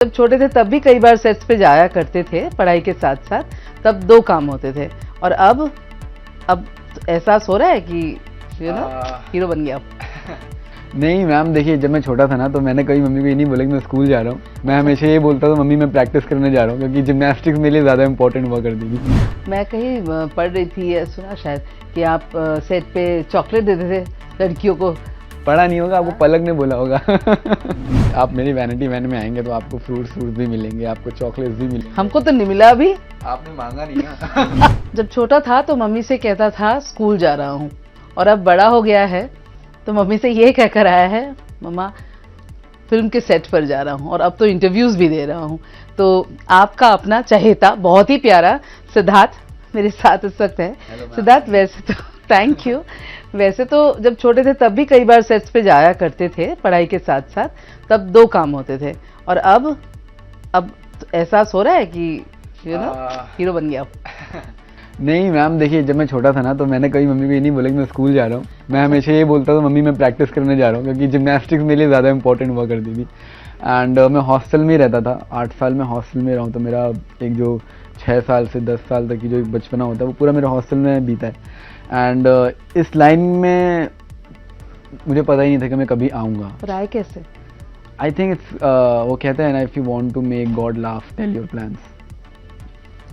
जब छोटे थे तब भी कई बार सेट्स पे जाया करते थे पढ़ाई के साथ साथ, तब दो काम होते थे। और अब एहसास हो रहा है कि हीरो बन गया। नहीं मैम, देखिए जब मैं छोटा था ना तो मैंने कभी मम्मी को ये नहीं बोला कि मैं स्कूल जा रहा हूँ। मैं हमेशा ये बोलता था मम्मी मैं प्रैक्टिस करने जा रहा हूँ, क्योंकि जिम्नास्टिक्स मेरे लिए ज़्यादा इंपॉर्टेंट हुआ करती थी। मैं कहीं पढ़ रही थी या सुना शायद कि आप सेट पे चॉकलेट देते थे लड़कियों को। पढ़ा नहीं होगा, आपको पलक ने बोला होगा। आप मेरी वैनिटी वैन में आएंगे तो आपको फ्रूट्स भी मिलेंगे, आपको चॉकलेट्स भी मिलेंगे। हमको तो नहीं मिला अभी। आपने मांगा नहीं ना। जब छोटा था तो मम्मी से कहता था स्कूल जा रहा हूँ, और अब बड़ा हो गया है तो मम्मी से ये कहकर आया है मम्मा फिल्म के सेट पर जा रहा हूँ, और अब तो इंटरव्यूज भी दे रहा हूँ। तो आपका अपना चहेता बहुत ही प्यारा सिद्धार्थ मेरे साथ इस वक्त है। सिद्धार्थ, वैसे तो थैंक यू। वैसे तो जब छोटे थे तब भी कई बार सेट्स पे जाया करते थे पढ़ाई के साथ साथ, तब दो काम होते थे। और अब एहसास हो रहा है कि हीरो बन गया। नहीं मैम, देखिए जब मैं छोटा था ना तो मैंने कभी मम्मी को ये नहीं बोला कि मैं स्कूल जा रहा हूँ। मैं हमेशा ये बोलता था मम्मी मैं प्रैक्टिस करने जा रहा हूँ, क्योंकि जिम्नास्टिक्स मेरे लिए ज़्यादा इंपॉर्टेंट हुआ करती थी। एंड मैं हॉस्टल में ही रहता था, 8 साल मैं हॉस्टल में रहा हूँ। तो मेरा एक जो 6 साल से 10 साल तक की जो एक बचपना होता है वो पूरा मेरा हॉस्टल में बीता है। एंड इस लाइन में मुझे पता ही नहीं था कि मैं कभी आऊँगा। पर आए कैसे? आई थिंक इट्स वो कहते हैं ना, if you want to make God laugh tell your plans.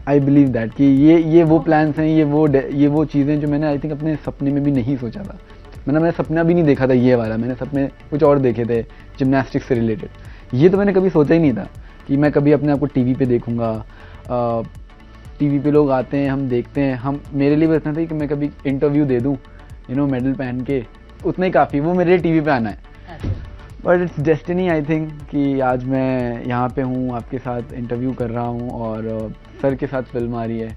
I believe that कि ये वो प्लान्स हैं, ये वो चीज़ें जो मैंने आई थिंक अपने सपने में भी नहीं सोचा था। मैंने सपना भी नहीं देखा था ये वाला, मैंने सपने कुछ और देखे थे जिम्नास्टिक्स से रिलेटेड। ये तो मैंने कभी सोचा ही नहीं था कि मैं कभी अपने आप को टीवी पे देखूंगा। टीवी पे लोग आते हैं, हम देखते हैं, मेरे लिए भी इतना था कि मैं कभी इंटरव्यू दे दूँ मेडल पहन के, उतना ही काफ़ी, वो मेरे लिए टीवी पे आना है। But it's destiny I think कि आज मैं यहाँ पे हूँ, आपके साथ इंटरव्यू कर रहा हूँ और सर के साथ फिल्म आ रही है।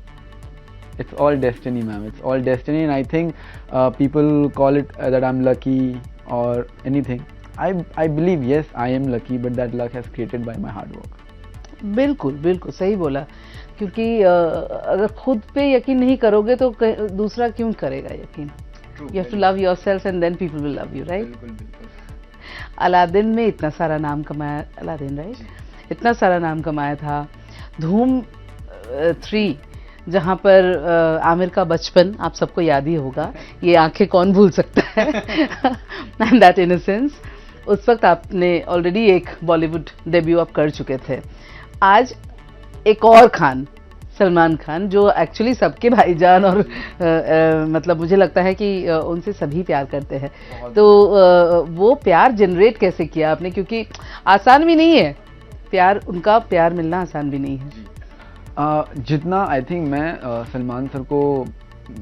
It's all destiny ma'am, it's all destiny. And I think people call it that I am lucky और anything. I believe yes I am lucky, but that luck has created by my hard work. बिल्कुल बिल्कुल सही बोला, क्योंकि अगर खुद पे यकीन नहीं करोगे तो दूसरा क्यों करेगा यकीन। You have to love yourself and then people will love you, right? बिल्कुल बिल्कुल। अलादीन में इतना सारा नाम कमाया, अलादीन राइट, इतना सारा नाम कमाया था। धूम 3 जहाँ पर आमिर का बचपन आप सबको याद ही होगा, ये आंखें कौन भूल सकता है। एंड दैट इनोसेंस, उस वक्त आपने ऑलरेडी एक बॉलीवुड डेब्यू आप कर चुके थे। आज एक और खान, सलमान खान, जो एक्चुअली सबके भाईजान और मतलब मुझे लगता है कि उनसे सभी प्यार करते हैं। तो वो प्यार जनरेट कैसे किया आपने, क्योंकि आसान भी नहीं है प्यार, उनका प्यार मिलना आसान भी नहीं है। जितना आई थिंक मैं सलमान सर को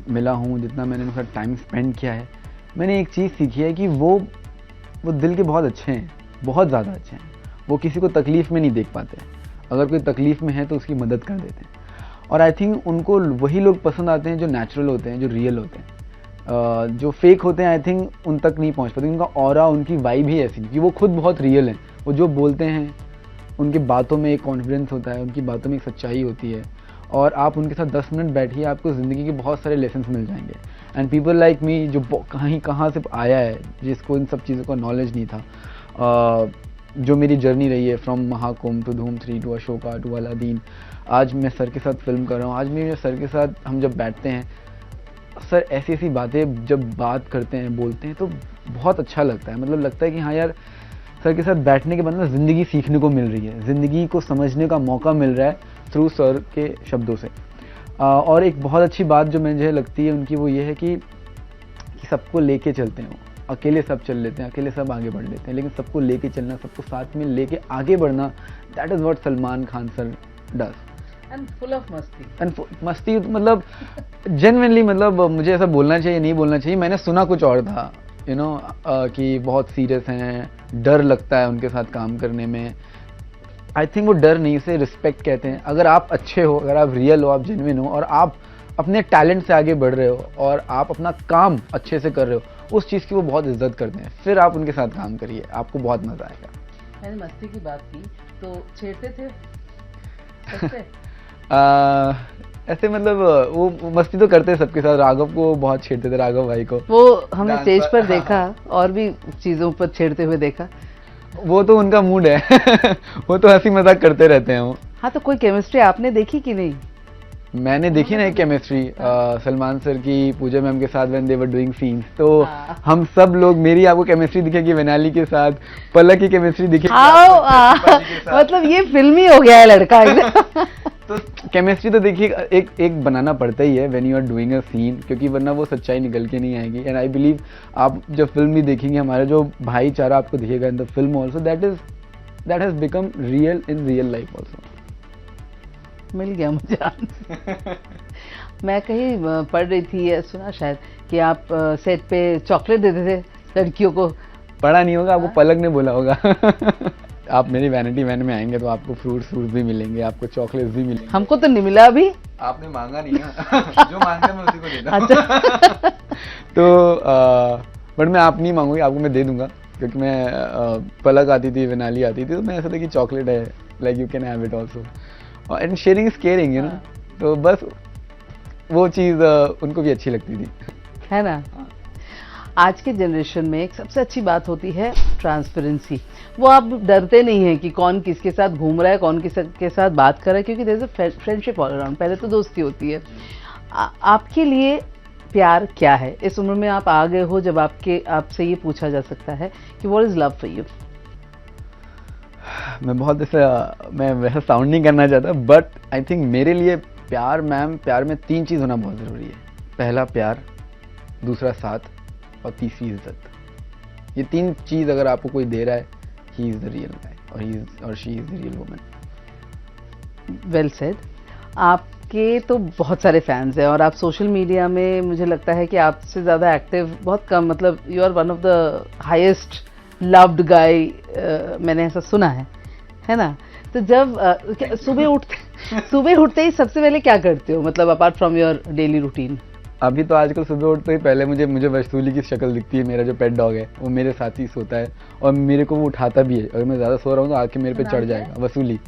मिला हूँ, जितना मैंने उनका टाइम स्पेंड किया है, मैंने एक चीज़ सीखी है कि वो दिल के बहुत अच्छे हैं, बहुत ज़्यादा अच्छे हैं। वो किसी को तकलीफ़ में नहीं देख पाते, अगर कोई तकलीफ़ में है तो उसकी मदद कर देते हैं। और आई थिंक उनको वही लोग पसंद आते हैं जो नेचुरल होते हैं, जो रियल होते हैं। जो फेक होते हैं आई थिंक उन तक नहीं पहुँच पाते। उनका ऑरा, उनकी वाइब ही ऐसी कि वो खुद बहुत रियल हैं। वो जो बोलते हैं उनकी बातों में एक कॉन्फिडेंस होता है, उनकी बातों में एक सच्चाई होती है। और आप उनके साथ 10 मिनट बैठिए, आपको ज़िंदगी के बहुत सारे लेसन्स मिल जाएंगे। एंड पीपल लाइक मी जो कहाँ से आया है, जिसको इन सब चीज़ों का नॉलेज नहीं था, जो मेरी जर्नी रही है फ्रॉम महाकुंभ टू धूम 3 टू अशोका टू अलादीन, आज मैं सर के साथ फिल्म कर रहा हूँ। आज मेरे सर के साथ हम जब बैठते हैं, सर ऐसी ऐसी बातें जब बात करते हैं, बोलते हैं, तो बहुत अच्छा लगता है। मतलब लगता है कि हाँ यार, सर के साथ बैठने के बाद ना ज़िंदगी सीखने को मिल रही है, ज़िंदगी को समझने का मौका मिल रहा है थ्रू सर के शब्दों से। और एक बहुत अच्छी बात जो मुझे लगती है उनकी, वो ये है कि सबको लेके चलते हैं। वो अकेले सब चल लेते हैं, अकेले सब आगे बढ़ लेते हैं, लेकिन सबको लेके चलना, सबको साथ में लेके आगे बढ़ना, that is what Salman Khan sir does. And full of मस्ती। एंड मस्ती मतलब जेन्युइनली, मतलब मुझे ऐसा बोलना चाहिए नहीं बोलना चाहिए, मैंने सुना कुछ और था कि बहुत सीरियस हैं, डर लगता है उनके साथ काम करने में। आई थिंक वो डर नहीं, उसे रिस्पेक्ट कहते हैं। अगर आप अच्छे हो, अगर आप रियल हो, आप जेन्युइन हो, और आप अपने टैलेंट से आगे बढ़ रहे हो, और आप अपना काम अच्छे से कर रहे हो, उस चीज़ की वो बहुत इज्जत करते हैं। फिर आप उनके साथ काम करिए, आपको बहुत मज़ा आएगा। मैंने मस्ती की बात की तो छेड़ते थे ऐसे मतलब वो मस्ती तो करते सबके साथ। राघव को बहुत छेड़ते थे, राघव भाई को। वो हमने स्टेज पर देखा, और भी चीज़ों पर छेड़ते हुए देखा। वो तो उनका मूड है वो तो हंसी मजाक करते रहते हैं वो। हाँ, तो कोई केमिस्ट्री आपने देखी कि नहीं? मैंने देखी ना एक केमिस्ट्री सलमान सर की पूजा मैम के साथ when they were doing scenes, तो हम सब लोग, मेरी आपको केमिस्ट्री दिखेगी वैनाली के साथ, पलक की केमिस्ट्री दिखेगी मतलब ये फिल्मी हो गया है लड़का एकदम। तो केमिस्ट्री तो देखिए एक बनाना पड़ता ही है when you are doing a scene, क्योंकि वरना वो सच्चाई निकल के नहीं आएगी। एंड आई बिलीव आप जब फिल्म भी देखेंगे, हमारा जो भाईचारा आपको दिखेगा in the film also, that has become real in real life also. मिल गया मुझे आंसर। मैं कहीं पढ़ रही थी या सुना शायद कि आप सेट पे चॉकलेट देते थे लड़कियों को। पढ़ा नहीं होगा, आपको पलक ने बोला होगा। आप मेरी वैनिटी वैन में आएंगे तो आपको फ्रूट्स भी मिलेंगे, आपको चॉकलेट्स भी मिलेंगे। हमको तो नहीं मिला अभी। आपने मांगा नहीं ना। जो मांगते मैं उसी को देता हूं। अच्छा। तो बट मैं आप नहीं मांगूंगी, आपको मैं दे दूंगा, क्योंकि मैं पलक आती थी, वैनाली आती थी, तो मैं ऐसा था कि चॉकलेट है, like you can have it also, and sharing is caring, you know. तो बस वो चीज़ उनको भी अच्छी लगती थी, है ना। आज के जनरेशन में एक सबसे अच्छी बात होती है ट्रांसपेरेंसी। वो आप डरते नहीं हैं कि कौन किसके साथ घूम रहा है, कौन किसके साथ बात कर रहा है, क्योंकि there is a friendship all around. पहले तो दोस्ती होती है। आपके लिए प्यार क्या है? इस उम्र में आप आ गए हो जब आपसे ये पूछा जा सकता है कि what is love for you. मैं वैसा साउंड नहीं करना चाहता, बट आई थिंक मेरे लिए प्यार में 3 चीज़ होना बहुत ज़रूरी है। पहला प्यार, दूसरा साथ, और तीसरी इज्जत। ये 3 चीज़ अगर आपको कोई दे रहा है, ही इज़ द रियल गाय और ही और she is the real woman. Well said. आपके तो बहुत सारे फैंस हैं और आप सोशल मीडिया में, मुझे लगता है कि आपसे ज़्यादा एक्टिव बहुत कम, मतलब you are one of the highest loved guy, मैंने ऐसा सुना है ना। तो जब सुबह उठते ही सबसे पहले क्या करते हो, मतलब apart from your daily routine? अभी तो आजकल सुबह उठते ही पहले मुझे वसूली की शक्ल दिखती है। मेरा जो पेट डॉग है वो मेरे साथ ही सोता है और मेरे को वो उठाता भी है। अगर मैं ज़्यादा सो रहा हूँ तो आके मेरे पे चढ़ जाएगा। वसूली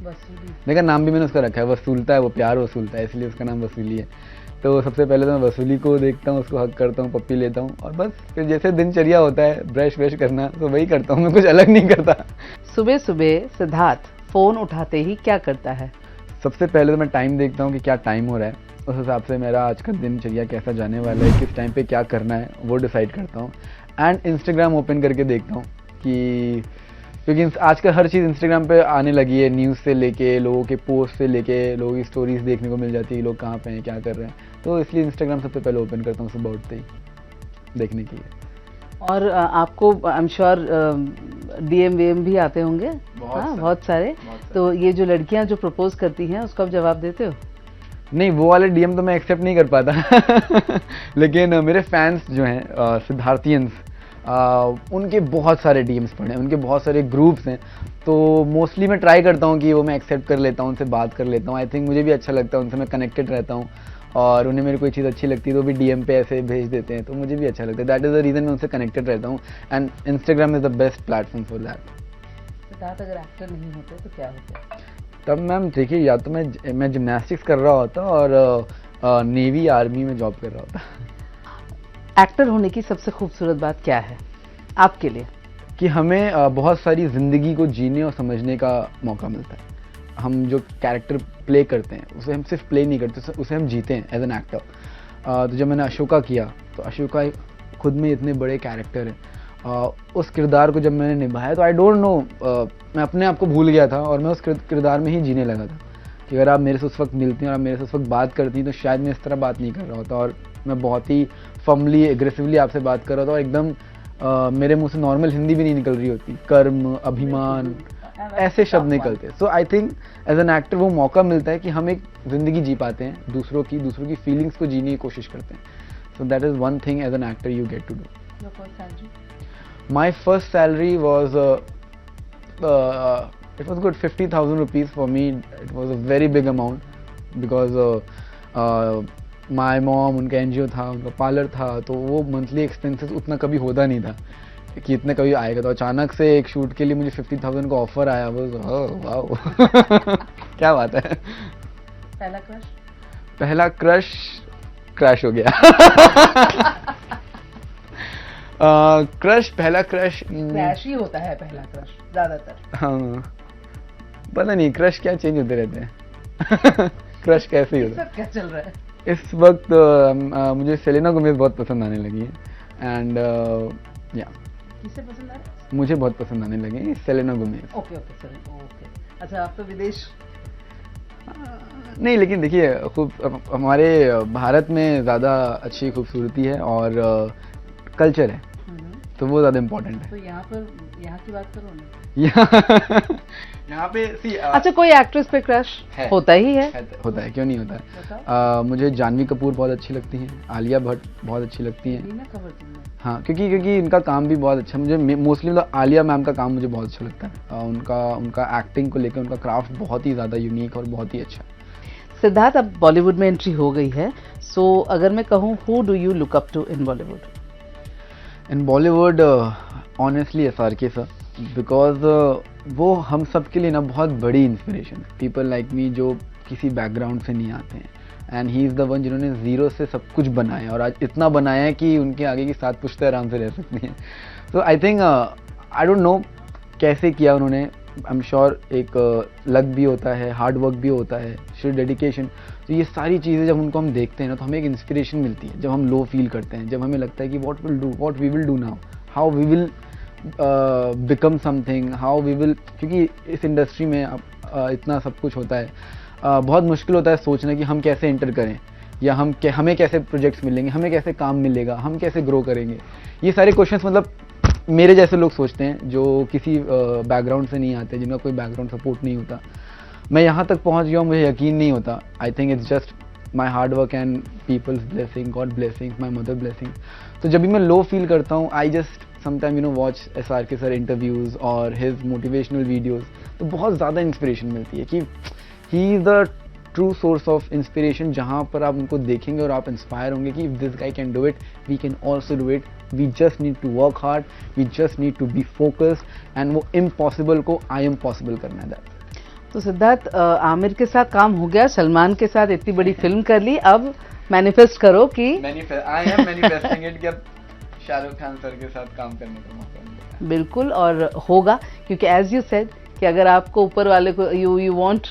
देखा, नाम भी मैंने उसका रखा है, वसूलता है, वो प्यार वसूलता है, इसलिए उसका नाम वसूली है। तो सबसे पहले तो मैं वसूली को देखता हूँ, उसको हक करता हूँ, पप्पी लेता हूँ, और बस फिर जैसे दिनचर्या होता है ब्रश व्रश करना, तो वही करता हूँ, मैं कुछ अलग नहीं करता। सुबह सुबह सिद्धार्थ फोन उठाते ही क्या करता है? सबसे पहले तो मैं टाइम देखता हूँ कि क्या टाइम हो रहा है, उस हिसाब से मेरा आज का दिनचर्या कैसा जाने वाला है, किस टाइम पे क्या करना है वो डिसाइड करता हूँ। एंड इंस्टाग्राम ओपन करके देखता हूँ कि, क्योंकि आजकल हर चीज़ इंस्टाग्राम पे आने लगी है, न्यूज़ से लेके, लोगों के पोस्ट से लेके, लोगों की स्टोरीज देखने को मिल जाती है, लोग कहाँ पे हैं, क्या कर रहे हैं। तो इसलिए इंस्टाग्राम सबसे पहले ओपन करता हूँ सुबह उठते ही देखने के लिए। और आपको आई एम श्योर डीएम वीएम भी आते होंगे? बहुत सारे। तो ये जो लड़कियां जो प्रपोज करती हैं उसको आप जवाब देते हो? नहीं, वो वाले डीएम तो मैं एक्सेप्ट नहीं कर पाता। लेकिन मेरे फैंस जो हैं सिद्धार्थियंस, उनके बहुत सारे डीएम्स पड़े हैं, उनके बहुत सारे ग्रुप्स हैं। तो मोस्टली मैं ट्राई करता हूँ कि वो मैं एक्सेप्ट कर लेता हूँ, उनसे बात कर लेता हूँ। आई थिंक मुझे भी अच्छा लगता है, उनसे मैं कनेक्टेड रहता हूँ, और उन्हें मेरी कोई चीज़ अच्छी लगती है तो भी डीएम पे ऐसे भेज देते हैं, तो मुझे भी अच्छा लगता है। दैट इज़ द रीज़न मैं उनसे कनेक्टेड रहता हूँ, and Instagram is the best platform for that. Siddharth अगर एक्टर नहीं होते तो क्या होता? तब मैम देखिए, या तो मैं जिम्नास्टिक्स कर रहा होता और नेवी आर्मी में जॉब कर रहा होता। एक्टर होने की सबसे खूबसूरत बात क्या है आपके लिए? कि हमें बहुत सारी ज़िंदगी को जीने और समझने का मौका मिलता है। हम जो कैरेक्टर प्ले करते हैं उसे हम सिर्फ प्ले नहीं करते, उसे हम जीते हैं एज एन एक्टर। तो जब मैंने अशोका किया, तो अशोका खुद में इतने बड़े कैरेक्टर हैं, उस किरदार को जब मैंने निभाया तो आई डोंट नो, मैं अपने आप को भूल गया था और मैं उस किरदार में ही जीने लगा था। कि अगर आप मेरे से उस वक्त मिलती हैं और आप मेरे से उस वक्त बात करती हैं तो शायद मैं इस तरह बात नहीं कर रहा होता, और मैं बहुत ही फर्मली एग्रेसिवली आपसे बात कर रहा था, और एकदम मेरे मुंह से नॉर्मल हिंदी भी नहीं निकल रही होती। कर्म, अभिमान, ऐसे शब्द निकलते। So I think as an actor वो मौका मिलता है कि हम एक ज़िंदगी जी पाते हैं, दूसरों की फीलिंग्स को जीने की कोशिश करते हैं। So that is one thing as an actor you get to do. My first salary was it was good 50,000 rupees for me. It was a very big amount because my mom, उनका NGO था, उनका parlour था, तो वो monthly expenses उतना कभी होता नहीं था कि इतना कभी आएगा। तो अचानक से एक शूट के लिए मुझे 50,000 का ऑफर आया, वाओ। क्या बात है। पहला क्रश क्रैश हो गया। पहला क्रश क्रैश ही होता है पहला क्रश। ज्यादातर? हाँ, पता नहीं क्रश क्या चेंज होते रहते हैं क्रश कैसे ही होता है। सब क्या चल रहा है? इस वक्त मुझे सेलेना गोमेज बहुत पसंद आने लगी है एंड या किसे पसंद आ रहा है? मुझे बहुत पसंद आने लगे हैं Selena Gomez. Okay okay sir, okay. अच्छा, आप तो विदेश नहीं, लेकिन देखिए खूब हमारे भारत में ज़्यादा अच्छी खूबसूरती है और कल्चर है, तो वो ज़्यादा इम्पोर्टेंट है। तो यहाँ पर यहाँ की बात करो ना। यहाँ पे अच्छा, कोई एक्ट्रेस पे क्रश है। होता ही है? होता है, क्यों नहीं होता है। बताओ। मुझे जानवी कपूर बहुत अच्छी लगती हैं, आलिया भट्ट बहुत अच्छी लगती हैं। नहीं ना खबर तुमने। हाँ, क्योंकि इनका काम भी बहुत अच्छा, मुझे मोस्टली मतलब आलिया मैम का काम मुझे बहुत अच्छा लगता है। उनका एक्टिंग को लेकर उनका क्राफ्ट बहुत ही ज़्यादा यूनिक और बहुत ही अच्छा है। सिद्धार्थ, अब बॉलीवुड में एंट्री हो गई है, सो अगर मैं कहूँ who do you look up to in Bollywood? इन Bollywood honestly SRK sir, because वो हम सब के लिए ना बहुत बड़ी इंस्पिरेशन है। पीपल लाइक मी जो किसी बैकग्राउंड से नहीं आते हैं and he is the one जिन्होंने ज़ीरो से सब कुछ बनाया और आज इतना बनाया है कि उनके आगे की 7 पुश्तें आराम से रह सकती हैं। So I think I don't know कैसे किया उन्होंने, आई एम श्योर एक लक भी होता है, हार्ड वर्क भी होता है, शेयर डेडिकेशन। तो ये सारी चीज़ें जब उनको हम देखते हैं ना तो हमें एक इंस्पिरेशन मिलती है। जब हम लो फील करते हैं, जब हमें लगता है कि what we will do now, how we will become something, how we will, क्योंकि इस इंडस्ट्री में इतना सब कुछ होता है, बहुत मुश्किल होता है सोचना कि हम कैसे एंटर करें या हमें कैसे प्रोजेक्ट्स मिलेंगे, हमें कैसे काम मिलेगा, हम कैसे ग्रो करेंगे। ये सारे क्वेश्चंस मतलब मेरे जैसे लोग सोचते हैं जो किसी बैकग्राउंड से नहीं आते, जिनका कोई बैकग्राउंड सपोर्ट नहीं होता। मैं यहाँ तक पहुँच गया हूँ, मुझे यकीन नहीं होता। I think it's just my hard work and people's blessing, God blessing, my mother blessing. तो जब भी मैं लो फील करता हूँ, I just sometime watch SRK sir interviews और हिज मोटिवेशनल वीडियोज़, तो बहुत ज़्यादा इंस्पिरेशन मिलती है कि he is the true source of inspiration. जहाँ पर आप उनको देखेंगे और आप इंस्पायर होंगे कि this guy can do it, we can also do it, we just need to work hard, we just need to be focused and वो इम्पॉसिबल को आई एम पॉसिबल करना है। तो सिद्धार्थ, आमिर के साथ काम हो गया, सलमान के साथ इतनी बड़ी फिल्म कर ली, अब मैनिफेस्ट करो कि आई एम मैनिफेस्टिंग इट कि अब शाहरुख खान सर के साथ काम करने का मौका मिलेगा। बिल्कुल, और होगा, क्योंकि एज यू सेड कि अगर आपको ऊपर वाले को you want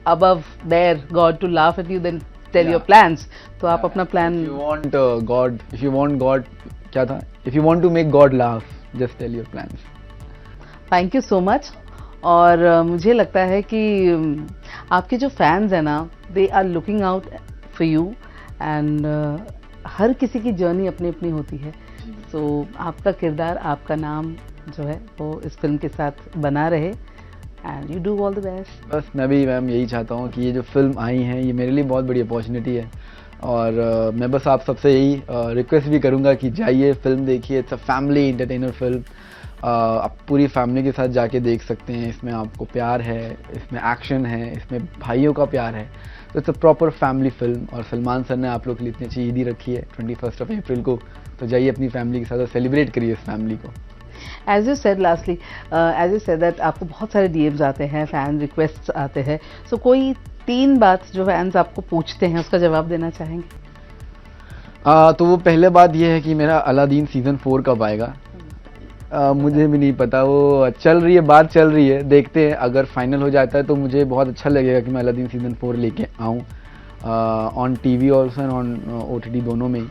above there God to laugh at you, then tell your plans. तो आप अपना plan, if you want God क्या था, if you want to make God laugh, just tell your plans. Thank you so much. और मुझे लगता है कि आपके जो फैंस हैं ना, they are looking out for you and हर किसी की जर्नी अपनी अपनी होती है। तो आपका किरदार, आपका नाम जो है वो इस फिल्म के साथ बना रहे and you do all the best. बस मैं भी मैम यही चाहता हूँ कि ये जो फिल्म आई है ये मेरे लिए बहुत बड़ी अपॉर्चुनिटी है और मैं बस आप सबसे यही रिक्वेस्ट भी करूँगा कि जाइए, फिल्म देखिए। It's a family entertainer film, आप पूरी फैमिली के साथ जाके देख सकते हैं। इसमें आपको प्यार है, इसमें एक्शन है, इसमें भाइयों का प्यार है। तो it's a proper family film और सलमान सर ने आप लोग के लिए इतनी अच्छी ईदी रखी है 21 अप्रैल को। तो जाइए अपनी फैमिली के साथ और सेलिब्रेट करिए इस फैमिली को। As you said lastly, as you said that आपको बहुत सारे DMs आते हैं, फैन रिक्वेस्ट आते हैं, so कोई 3 बात जो फैंस आपको पूछते हैं उसका जवाब देना चाहेंगे? तो वो पहले बात ये है कि मेरा अलादीन सीज़न 4 कब आएगा। मुझे भी नहीं पता, वो चल रही है, बात चल रही है, देखते हैं। अगर फाइनल हो जाता है तो मुझे बहुत अच्छा लगेगा कि मैं अलादीन सीज़न 4 लेके आऊँ ऑन TV और ऑन OTT दोनों में ही।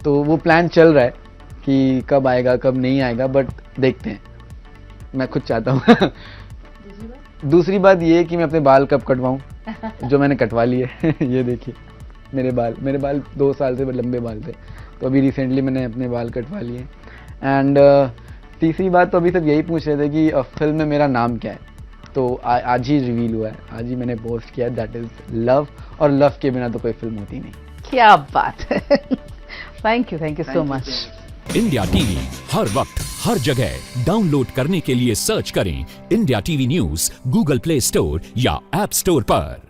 तो वो प्लान चल रहा है कि कब आएगा कब नहीं आएगा, बट देखते हैं। मैं खुद चाहता हूँ। दूसरी बात ये है कि मैं अपने बाल कब कटवाऊँ, जो मैंने कटवा लिए। ये देखिए मेरे बाल 2 साल से लंबे बाल थे, तो अभी रिसेंटली मैंने अपने बाल कटवा लिए। एंड तीसरी बात तो अभी सब यही पूछ रहे थे कि फिल्म में मेरा नाम क्या है, तो आज ही रिवील हुआ है, आज ही मैंने पोस्ट किया, दैट इज़ लव। और लव के बिना तो कोई फिल्म होती नहीं। क्या बात है। Thank you so much. India TV हर वक्त हर जगह डाउनलोड करने के लिए सर्च करें India TV news Google Play Store या ऐप स्टोर पर।